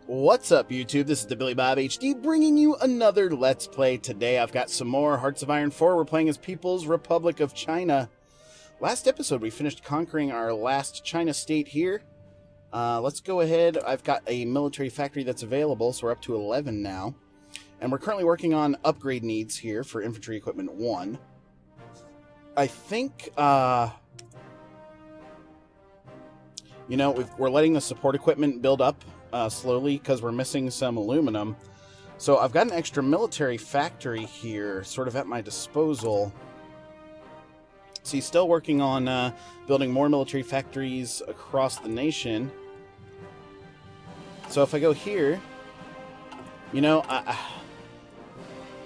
What's up, YouTube? This is TheBillyBobHD bringing you another Let's Play. Today I've got some more Hearts of Iron 4. We're playing as People's Republic of China. Last episode we finished conquering our last China state here. Let's go ahead. I've got a military factory that's available, so we're up to 11 now. And we're currently working on upgrade needs here for Infantry Equipment 1. I think, we're letting the support equipment build up slowly because we're missing some aluminum. So I've got an extra military factory here sort of at my disposal. So he's still working on building more military factories across the nation. So if I go here,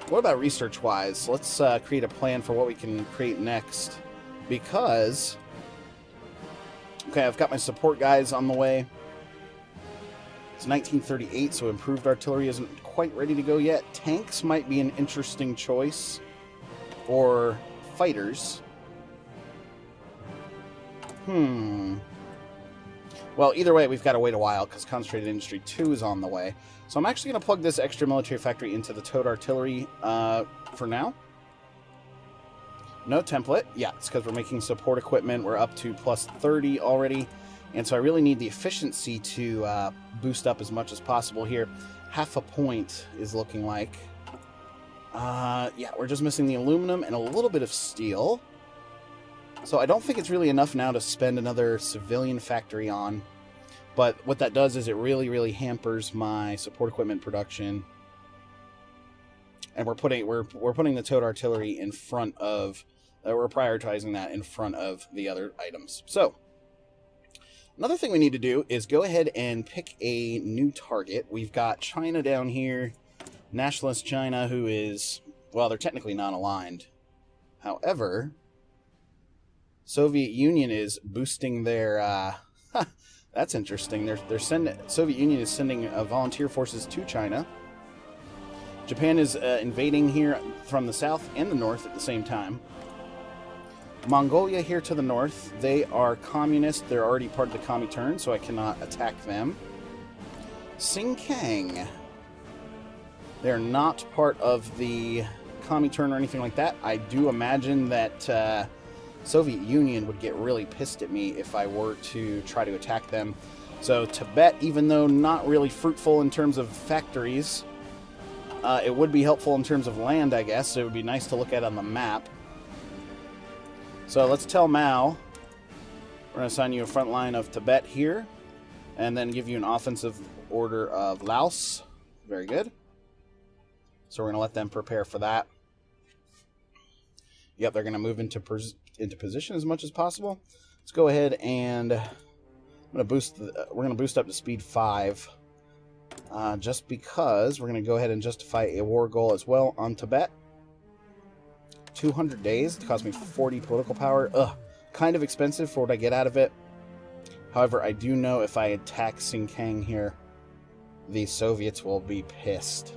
what about research-wise? Let's create a plan for what we can create next. Because, okay, I've got my support guys on the way. It's 1938, so improved artillery isn't quite ready to go yet. Tanks might be an interesting choice. Or fighters. Well, either way, we've got to wait a while because Concentrated Industry 2 is on the way. So I'm actually going to plug this extra military factory into the towed artillery for now. No template. Yeah, it's because we're making support equipment. We're up to plus 30 already. And so I really need the efficiency to boost up as much as possible here. Half a point is looking like. Yeah, we're just missing the aluminum and a little bit of steel. So I don't think it's really enough now to spend another civilian factory on. But what that does is it really, really hampers my support equipment production. And we're putting the towed artillery in front of... we're prioritizing that in front of the other items. So... another thing we need to do is go ahead and pick a new target. We've got China down here, nationalist China, who is, well, they're technically non-aligned. However, Soviet Union is boosting their, that's interesting. Soviet Union is sending volunteer forces to China. Japan is invading here from the south and the north at the same time. Mongolia here to the north, they are communist. They're already part of the Comintern, so I cannot attack them. Xinjiang. They're not part of the Comintern or anything like that. I do imagine that Soviet Union would get really pissed at me if I were to try to attack them. So Tibet, even though not really fruitful in terms of factories, it would be helpful in terms of land, I guess. So it would be nice to look at on the map. So let's tell Mao, we're going to assign you a front line of Tibet here, and then give you an offensive order of Laos. Very good. So we're going to let them prepare for that. Yep, they're going to move into position as much as possible. Let's go ahead and we're going to boost up to speed 5, just because we're going to go ahead and justify a war goal as well on Tibet. 200 days. It cost me 40 political power. Ugh, kind of expensive for what I get out of it. However, I do know if I attack Xinjiang here, the Soviets will be pissed.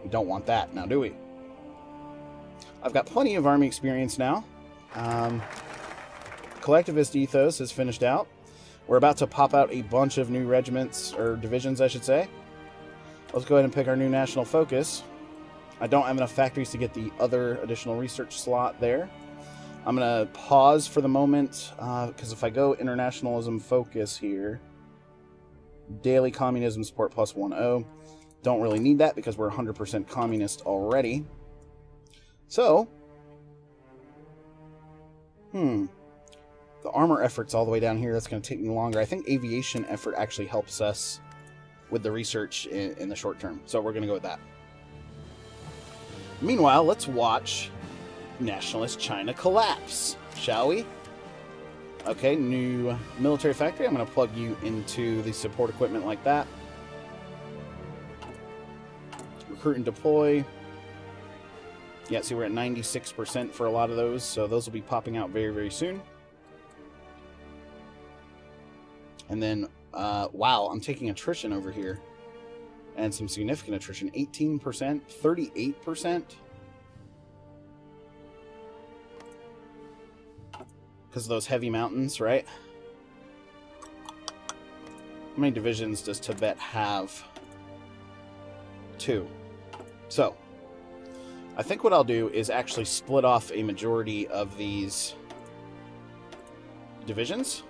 We don't want that now, do we? I've got plenty of army experience now. Collectivist ethos is finished out. We're about to pop out a bunch of new regiments, or divisions, I should say. Let's go ahead and pick our new national focus. I don't have enough factories to get the other additional research slot there. I'm going to pause for the moment, because if I go internationalism focus here, daily communism support plus 10. Don't really need that because we're 100% communist already. So, the armor effort's all the way down here. That's going to take me longer. I think aviation effort actually helps us with the research in the short term. So we're going to go with that. Meanwhile, let's watch nationalist China collapse, shall we? Okay, new military factory. I'm going to plug you into the support equipment like that. Recruit and deploy. Yeah, see, we're at 96% for a lot of those, so those will be popping out very, very soon. And then, wow, I'm taking attrition over here. And some significant attrition. 18%, 38%. Because of those heavy mountains, right? How many divisions does Tibet have? 2. So, I think what I'll do is actually split off a majority of these divisions.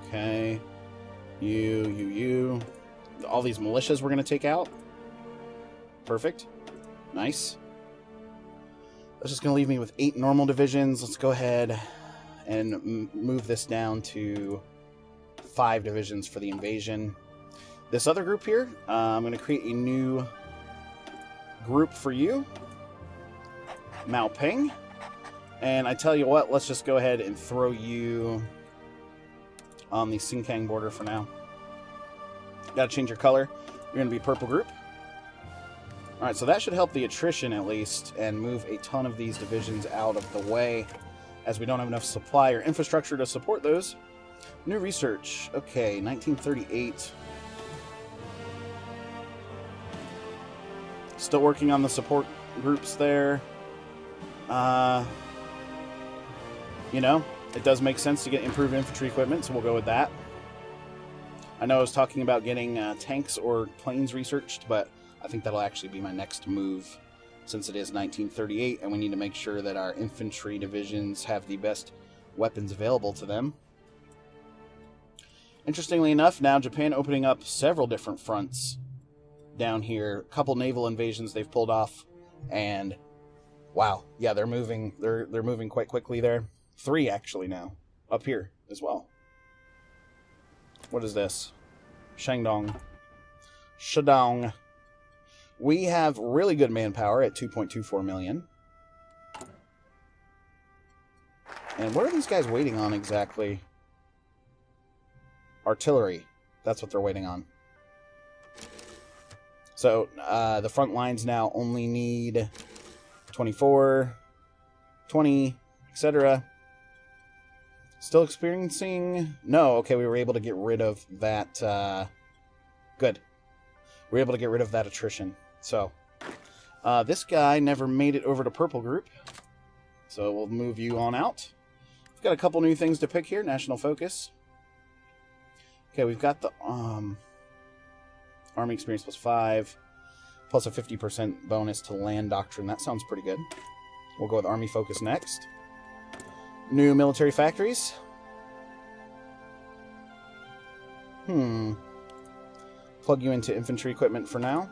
Okay. You. All these militias we're going to take out. Perfect. Nice. That's just going to leave me with 8 normal divisions. Let's go ahead and move this down to 5 divisions for the invasion. This other group here, I'm going to create a new group for you. Mao Ping. And I tell you what, let's just go ahead and throw you on the Xinjiang border for now. Gotta change your color. You're going to be purple group. Alright, so that should help the attrition at least, and move a ton of these divisions out of the way, as we don't have enough supply or infrastructure to support those. New research. Okay, 1938. Still working on the support groups there. You know, it does make sense to get improved infantry equipment, so we'll go with that. I know I was talking about getting tanks or planes researched, but I think that'll actually be my next move, since it is 1938, and we need to make sure that our infantry divisions have the best weapons available to them. Interestingly enough, now Japan opening up several different fronts down here. A couple naval invasions they've pulled off, and wow, yeah, they're moving. They're moving quite quickly there. 3 actually now up here as well. What is this? Shandong. Shadong. We have really good manpower at 2.24 million. And what are these guys waiting on exactly? Artillery. That's what they're waiting on. So, the front lines now only need 24, 20, etc. Still experiencing... No, okay, we were able to get rid of that... Good. We were able to get rid of that attrition. So, this guy never made it over to purple group. So we'll move you on out. We've got a couple new things to pick here. National focus. Okay, we've got the Army experience +5, plus a 50% bonus to land doctrine. That sounds pretty good. We'll go with Army focus next. New military factories. Plug you into infantry equipment for now.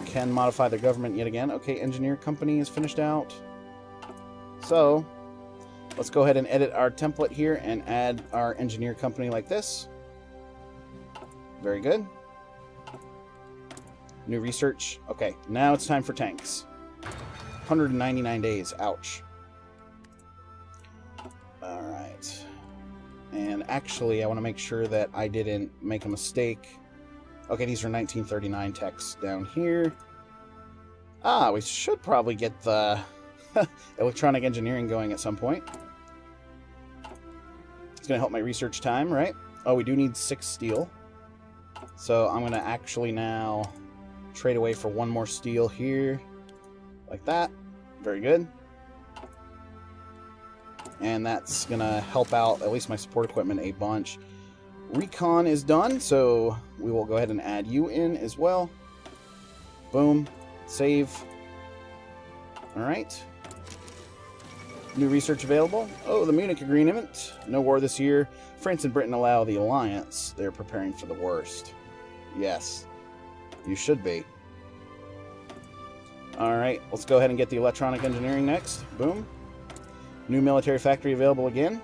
Can modify the government yet again. Okay, engineer company is finished out. So, let's go ahead and edit our template here and add our engineer company like this. Very good. New research. Okay, now it's time for tanks. 199 days. Ouch. Alright. And actually, I want to make sure that I didn't make a mistake. Okay, these are 1939 techs down here. We should probably get the electronic engineering going at some point. It's going to help my research time, right? Oh, we do need 6 steel. So I'm going to actually now trade away for 1 more steel here. Like that. Very good. And that's going to help out at least my support equipment a bunch. Recon is done, so we will go ahead and add you in as well. Boom. Save. Alright. New research available. Oh, the Munich Agreement. No war this year. France and Britain allow the alliance. They're preparing for the worst. Yes. You should be. Alright, let's go ahead and get the electronic engineering next. Boom. New military factory available again.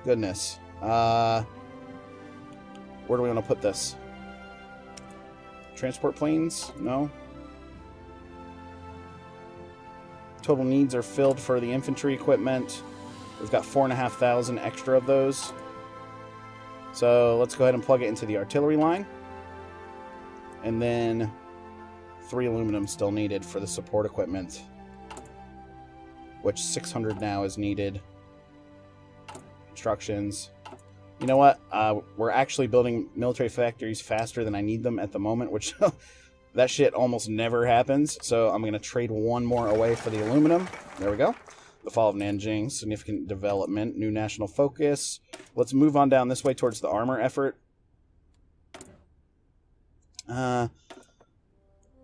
Goodness. Where do we want to put this? Transport planes? No. Total needs are filled for the infantry equipment. We've got 4,500 extra of those. So let's go ahead and plug it into the artillery line. And then 3 aluminum still needed for the support equipment, which 600 now is needed. Instructions. You know what? We're actually building military factories faster than I need them at the moment, which that shit almost never happens. So I'm going to trade 1 more away for the aluminum. There we go. The fall of Nanjing, significant development, new national focus. Let's move on down this way towards the armor effort.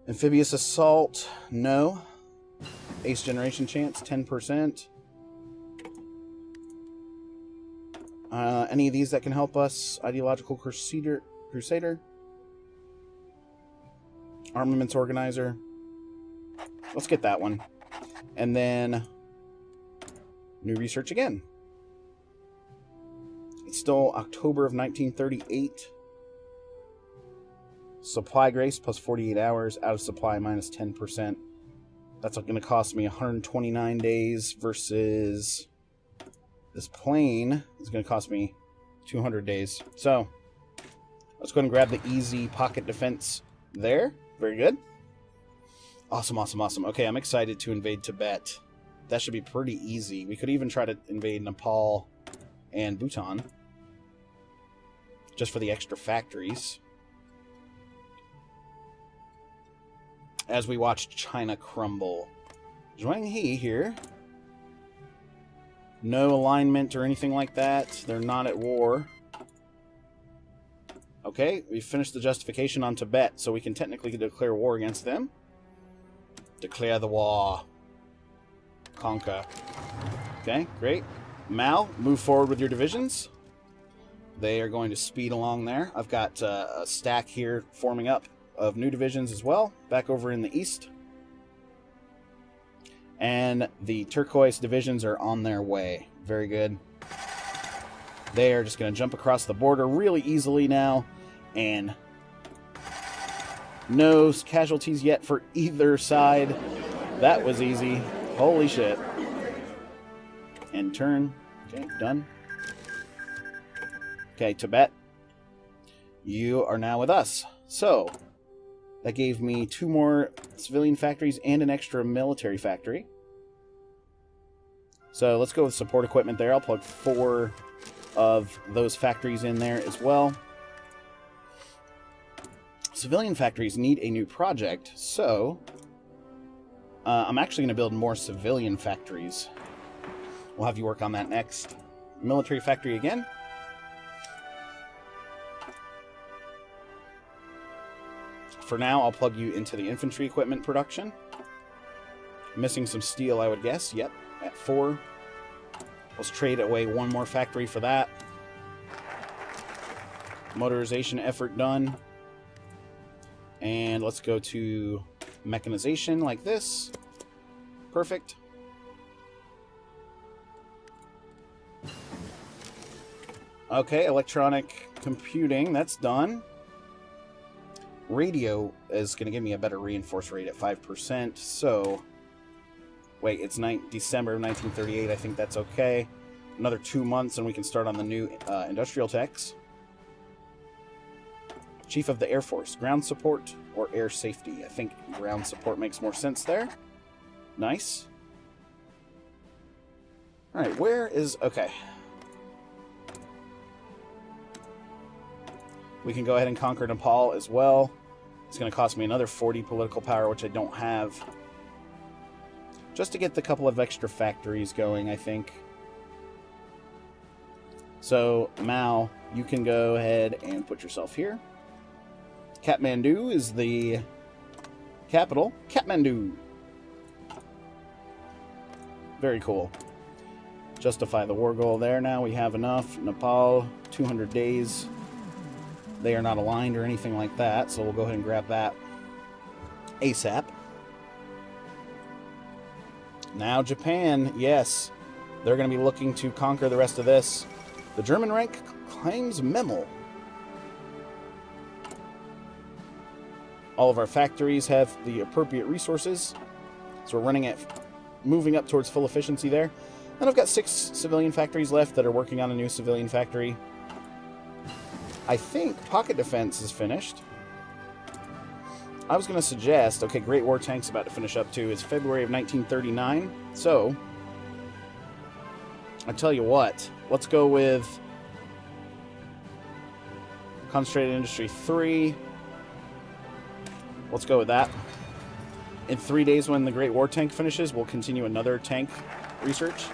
Amphibious assault, no. Ace generation chance, 10%. Any of these that can help us? Ideological Crusader. Armaments organizer. Let's get that one. And then new research again. It's still October of 1938. Supply grace plus 48 hours. Out of supply minus 10%. That's going to cost me 129 days versus this plane is going to cost me 200 days. So let's go ahead and grab the easy pocket defense there. Very good. Awesome, awesome, awesome. Okay, I'm excited to invade Tibet. That should be pretty easy. We could even try to invade Nepal and Bhutan. Just for the extra factories. As we watch China crumble. Zhuang He here. No alignment or anything like that. They're not at war. Okay, we finished the justification on Tibet, so we can technically declare war against them. Declare the war. Conquer. Okay, great. Mao, move forward with your divisions. They are going to speed along there. I've got a stack here forming up of new divisions as well, back over in the east. And the turquoise divisions are on their way. Very good. They are just going to jump across the border really easily now. And no casualties yet for either side. That was easy. Holy shit. And turn. Okay, done. Okay, Tibet. You are now with us. So, that gave me 2 more civilian factories and an extra military factory. So let's go with support equipment there. I'll plug 4 of those factories in there as well. Civilian factories need a new project, so I'm actually going to build more civilian factories. We'll have you work on that next. Military factory again. For now, I'll plug you into the infantry equipment production. Missing some steel, I would guess. Yep, at 4. Let's trade away 1 more factory for that. Motorization effort done. And let's go to mechanization like this. Perfect. Okay, electronic computing, that's done. Radio is going to give me a better reinforce rate at 5%, so... Wait, it's December of 1938, I think that's okay. Another 2 months and we can start on the new industrial techs. Chief of the Air Force, ground support or air safety? I think ground support makes more sense there. Nice. Alright, where is... Okay. We can go ahead and conquer Nepal as well. It's going to cost me another 40 political power, which I don't have. Just to get the couple of extra factories going, I think. So, Mao, you can go ahead and put yourself here. Kathmandu is the capital. Kathmandu. Very cool. Justify the war goal there now. We have enough. Nepal, 200 days. They are not aligned or anything like that, so we'll go ahead and grab that ASAP. Now Japan, yes. They're going to be looking to conquer the rest of this. The German Reich claims Memel. All of our factories have the appropriate resources. So we're moving up towards full efficiency there. And I've got 6 civilian factories left that are working on a new civilian factory. I think pocket defense is finished. I was going to suggest, okay, Great War Tank's about to finish up too. It's February of 1939. So, I tell you what, let's go with Concentrated Industry 3. Let's go with that. In 3 days when the Great War Tank finishes, we'll continue another tank research.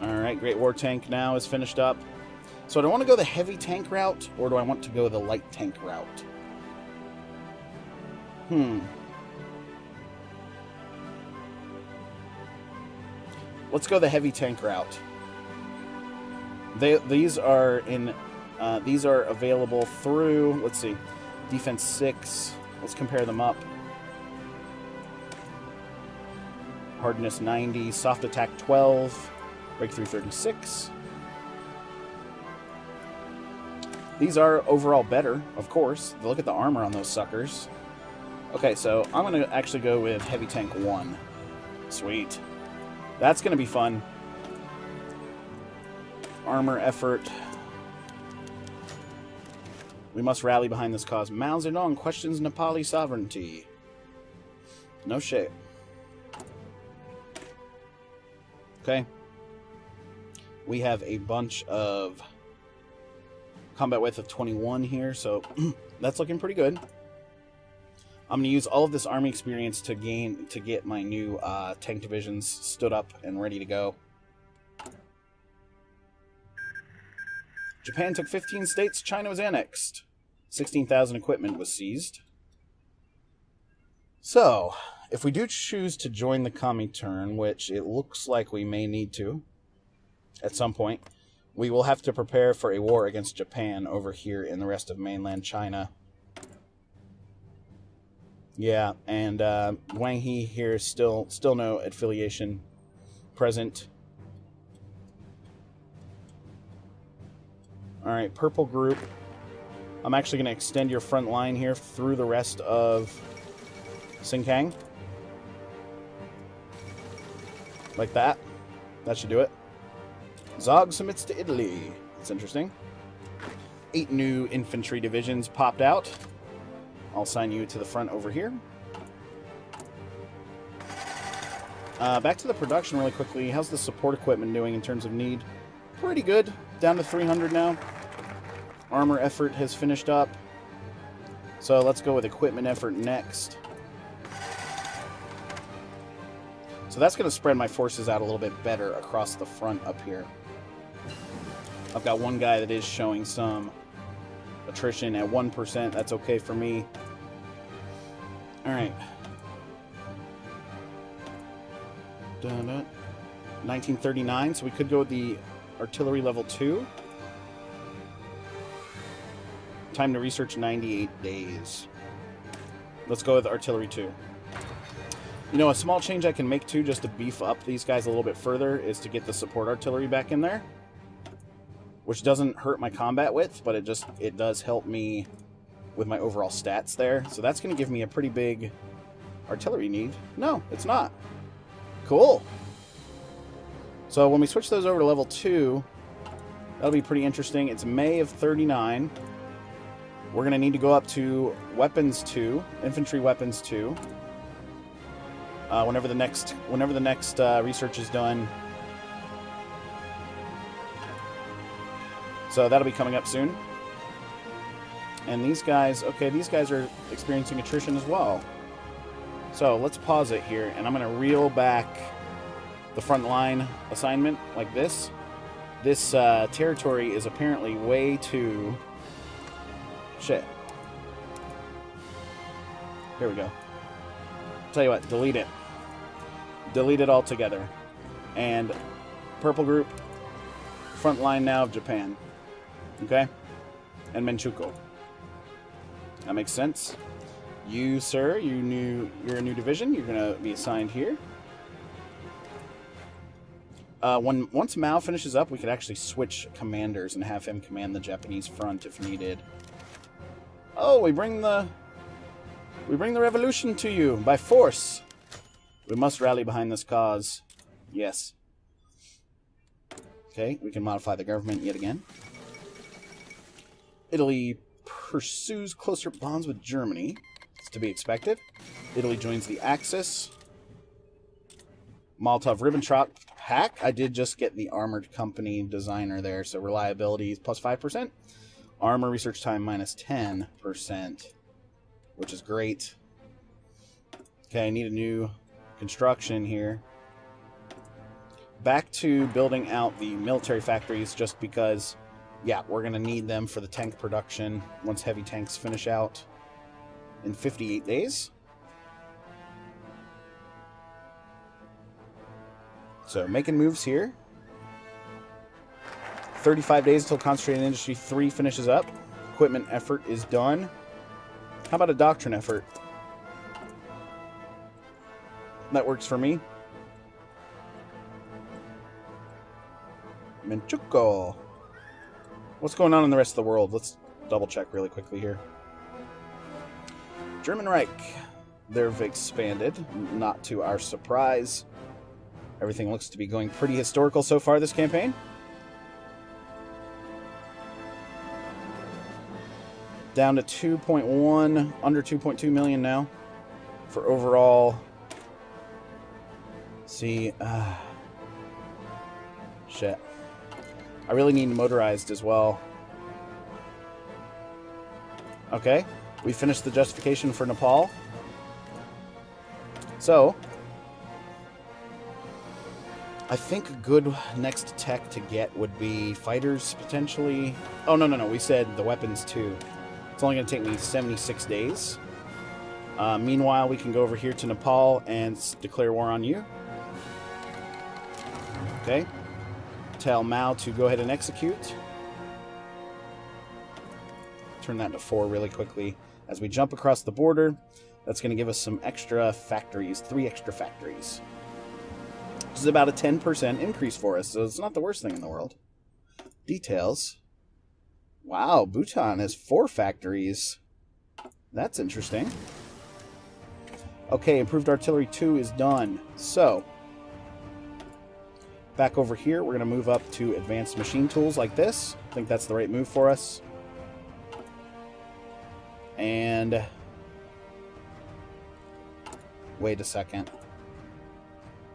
Alright, Great War Tank now is finished up. So do I want to go the heavy tank route, or do I want to go the light tank route? Let's go the heavy tank route. These are available through, let's see, defense 6. Let's compare them up. Hardness 90, soft attack 12, breakthrough 36. These are overall better, of course. Look at the armor on those suckers. Okay, so I'm going to actually go with heavy tank 1. Sweet. That's going to be fun. Armor effort. We must rally behind this cause. Mao Zedong questions Nepali sovereignty. No shit. Okay. We have a bunch of combat width of 21 here, so that's looking pretty good. I'm going to use all of this army experience to get my new tank divisions stood up and ready to go. Japan took 15 states. China was annexed. 16,000 equipment was seized. So, if we do choose to join the Comintern, which it looks like we may need to at some point, we will have to prepare for a war against Japan over here in the rest of mainland China. Yeah, and Wang He here is still no affiliation present. Alright, Purple Group. I'm actually going to extend your front line here through the rest of Xinjiang. Like that. That should do it. Zog submits to Italy. That's interesting. 8 new infantry divisions popped out. I'll assign you to the front over here. Back to the production really quickly. How's the support equipment doing in terms of need? Pretty good. Down to 300 now. Armor effort has finished up. So let's go with equipment effort next. So that's going to spread my forces out a little bit better across the front up here. I've got one guy that is showing some attrition at 1%. That's okay for me. Alright. 1939, so we could go with the artillery level 2. Time to research 98 days. Let's go with artillery 2. You know, a small change I can make too, just to beef up these guys a little bit further, is to get the support artillery back in there. Which doesn't hurt my combat width, but it does help me with my overall stats there. So that's going to give me a pretty big artillery need. No, it's not. Cool. So when we switch those over to level 2, that'll be pretty interesting. It's May of 39. We're going to need to go up to weapons 2, infantry weapons 2. Whenever the next research is done. So that'll be coming up soon. And these guys, okay, these guys are experiencing attrition as well. So let's pause it here, and I'm going to reel back the front line assignment like this. This territory is apparently way too... Shit. Here we go. Tell you what, delete it. Delete it altogether. And Purple Group, front line now of Japan. Okay? And Manchukuo. That makes sense. You, sir, you're a new division. You're going to be assigned here. Once Mao finishes up, we could actually switch commanders and have him command the Japanese front if needed. Oh, we bring the revolution to you by force. We must rally behind this cause. Yes. Okay, we can modify the government yet again. Italy pursues closer bonds with Germany. It's to be expected. Italy joins the Axis. Molotov-Ribbentrop hack. I did just get the armored company designer there, so reliability is plus 5%. Armor research time minus 10%, which is great. Okay, I need a new construction here. Back to building out the military factories just because, yeah, we're going to need them for the tank production once heavy tanks finish out in 58 days. So making moves here. 35 days until Concentrated Industry 3 finishes up. Equipment effort is done. How about a doctrine effort? That works for me. Menchuko. What's going on in the rest of the world? Let's double check really quickly here. German Reich. They've expanded, not to our surprise. Everything looks to be going pretty historical so far this campaign. Down to 2.1, under 2.2 million now for overall. See, shit. I really need motorized as well. Okay, we finished the justification for Nepal. So, I think a good next tech to get would be fighters, potentially. Oh, no. We said the weapons, too. It's only going to take me 76 days. Meanwhile, we can go over here to Nepal and declare war on you. Okay. Tell Mao to go ahead and execute. Turn that to 4 really quickly. As we jump across the border, that's going to give us some extra factories, 3 extra factories. Which is about a 10% increase for us, so it's not the worst thing in the world. Details. Wow, Bhutan has 4 factories. That's interesting. Okay, Improved Artillery 2 is done. So, back over here, we're going to move up to Advanced Machine Tools like this. I think that's the right move for us. And wait a second.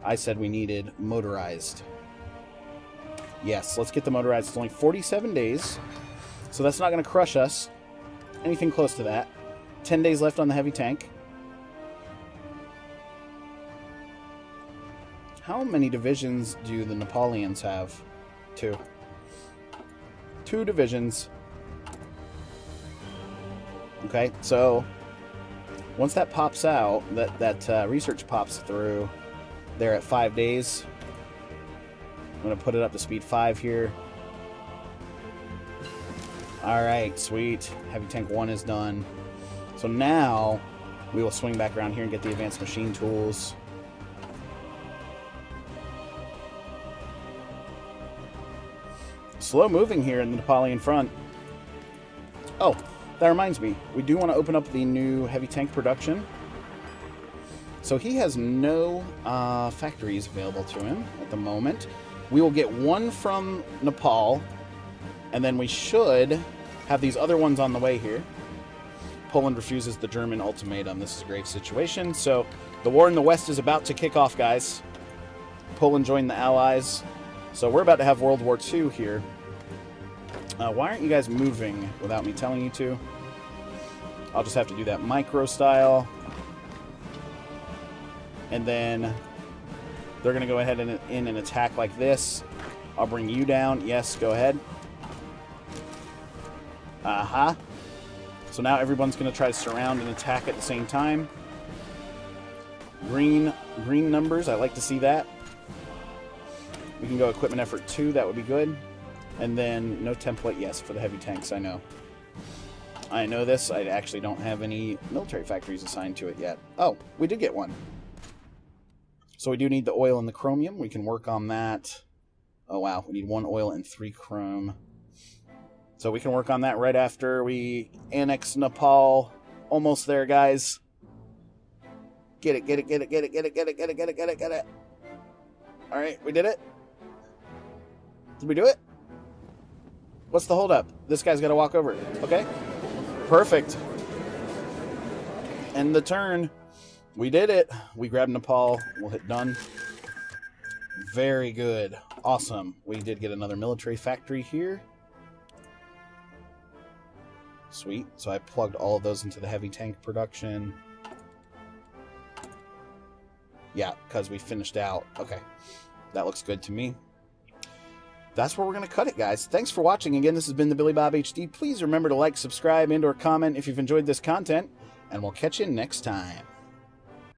I said we needed motorized. Yes, let's get the motorized. It's only 47 days, so that's not going to crush us. Anything close to that. 10 days left on the heavy tank. How many divisions do the Nepalians have? 2. 2 divisions. Okay, so once that pops out, that research pops through, they're at 5 days. I'm going to put it up to speed 5 here. Alright, sweet. Heavy Tank 1 is done. So now, we will swing back around here and get the Advanced Machine Tools. Slow moving here in the Nepalian front. Oh, that reminds me. We do want to open up the new Heavy Tank production. So he has no factories available to him at the moment. We will get 1 from Nepal, and then we should have these other ones on the way here. Poland refuses the German ultimatum. This is a grave situation. So the war in the West is about to kick off, guys. Poland joined the Allies. So we're about to have World War II here. Why aren't you guys moving without me telling you to? I'll just have to do that micro style. And then they're going to go ahead and attack like this. I'll bring you down. Yes, go ahead. Aha. So now everyone's going to try to surround and attack at the same time. Green numbers. I like to see that. We can go equipment effort 2. That would be good. And then no template. Yes, for the heavy tanks. I know. I know this. I actually don't have any military factories assigned to it yet. Oh, we did get one. So we do need the oil and the chromium. We can work on that. Oh, wow. We need 1 oil and 3 chrome. So we can work on that right after we annex Nepal. Almost there, guys. Get it, get it, get it, get it, get it, get it, get it, get it, get it, get it. All right, we did it. Did we do it? What's the holdup? This guy's got to walk over. Okay. Perfect. End the turn. We did it. We grabbed Nepal. We'll hit done. Very good. Awesome. We did get another military factory here. Sweet. So I plugged all of those into the heavy tank production. Yeah, because we finished out. Okay, that looks good to me. That's where we're going to cut it, guys. Thanks for watching. Again, this has been the Billy Bob HD. Please remember to like, subscribe, and or comment if you've enjoyed this content, and we'll catch you next time.